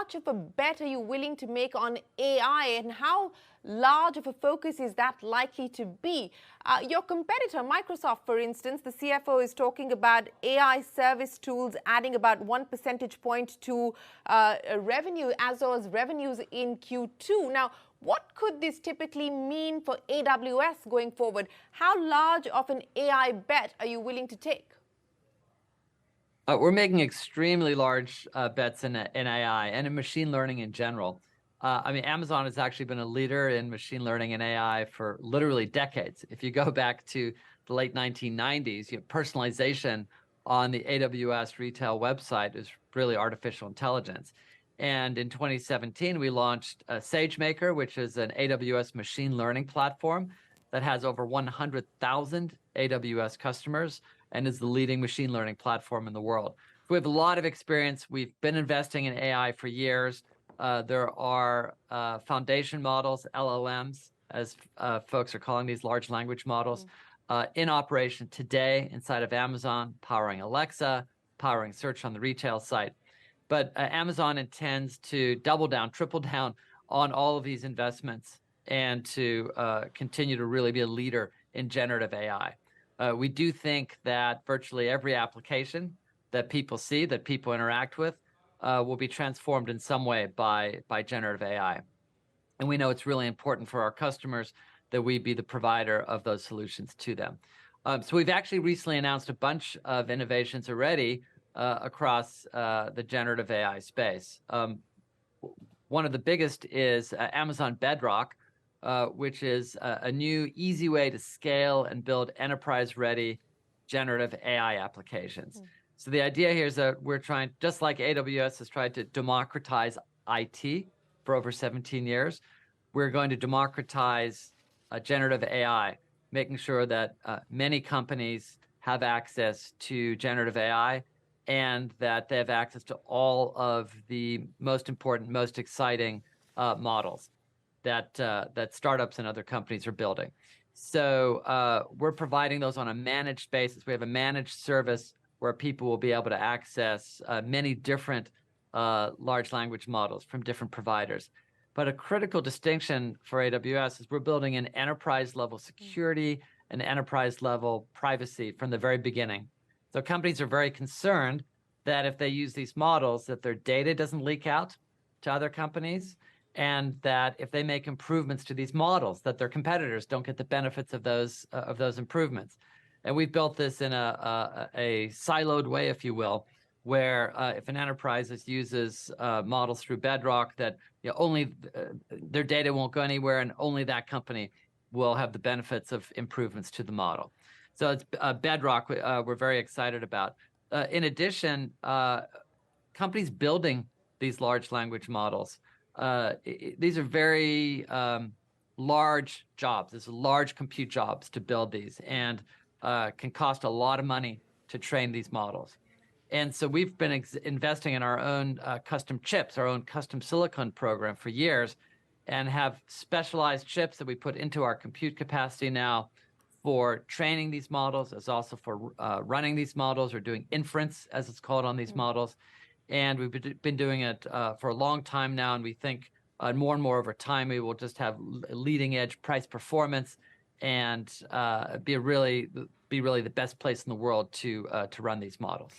much of a bet are you willing to make on AI, and how large of a focus is that likely to be? Your competitor, Microsoft, for instance, the CFO is talking about AI service tools adding about 1 percentage point to revenue, as well as revenues in Q2. Now, what could this typically mean for AWS going forward? How large of an AI bet are you willing to take? We're making extremely large bets in AI and in machine learning in general. I mean, Amazon has actually been a leader in machine learning and AI for literally decades. If you go back to the late 1990s, personalization on the AWS retail website is really artificial intelligence. And in 2017, we launched SageMaker, which is an AWS machine learning platform that has over 100,000 AWS customers and is the leading machine learning platform in the world. We have a lot of experience. We've been investing in AI for years. There are foundation models, LLMs, as folks are calling these large language models, in operation today inside of Amazon, powering Alexa, powering search on the retail site. But Amazon intends to double down, triple down on all of these investments and to continue to really be a leader in generative AI. We do think that virtually every application that people see, that people interact with, will be transformed in some way by generative AI. And we know it's really important for our customers that we be the provider of those solutions to them. So we've actually recently announced a bunch of innovations already across the generative AI space. One of the biggest is Amazon Bedrock, which is a new, easy way to scale and build enterprise-ready generative AI applications. So the idea here is that we're trying, just like AWS has tried to democratize IT for over 17 years, we're going to democratize generative AI, making sure that many companies have access to generative AI and that they have access to all of the most important, most exciting models that startups and other companies are building. So we're providing those on a managed basis. We have a managed service where people will be able to access many different large language models from different providers. But a critical distinction for AWS is we're building an enterprise-level security and enterprise-level privacy from the very beginning. So companies are very concerned that if they use these models, that their data doesn't leak out to other companies, and that if they make improvements to these models, that their competitors don't get the benefits of those improvements. And we've built this in a siloed way, if you will, where if an enterprise uses models through Bedrock, that only their data won't go anywhere, and only that company will have the benefits of improvements to the model. So it's Bedrock we're very excited about. In addition, companies building these large language models, these are very large jobs. There's large compute jobs to build these, and can cost a lot of money to train these models. And so we've been investing in our own custom chips, our own custom silicon program for years, and have specialized chips that we put into our compute capacity now for training these models, as also for running these models, or doing inference, as it's called, on these models. And we've been doing it for a long time now, and we think more and more over time we will just have leading edge price performance and be really the best place in the world to run these models.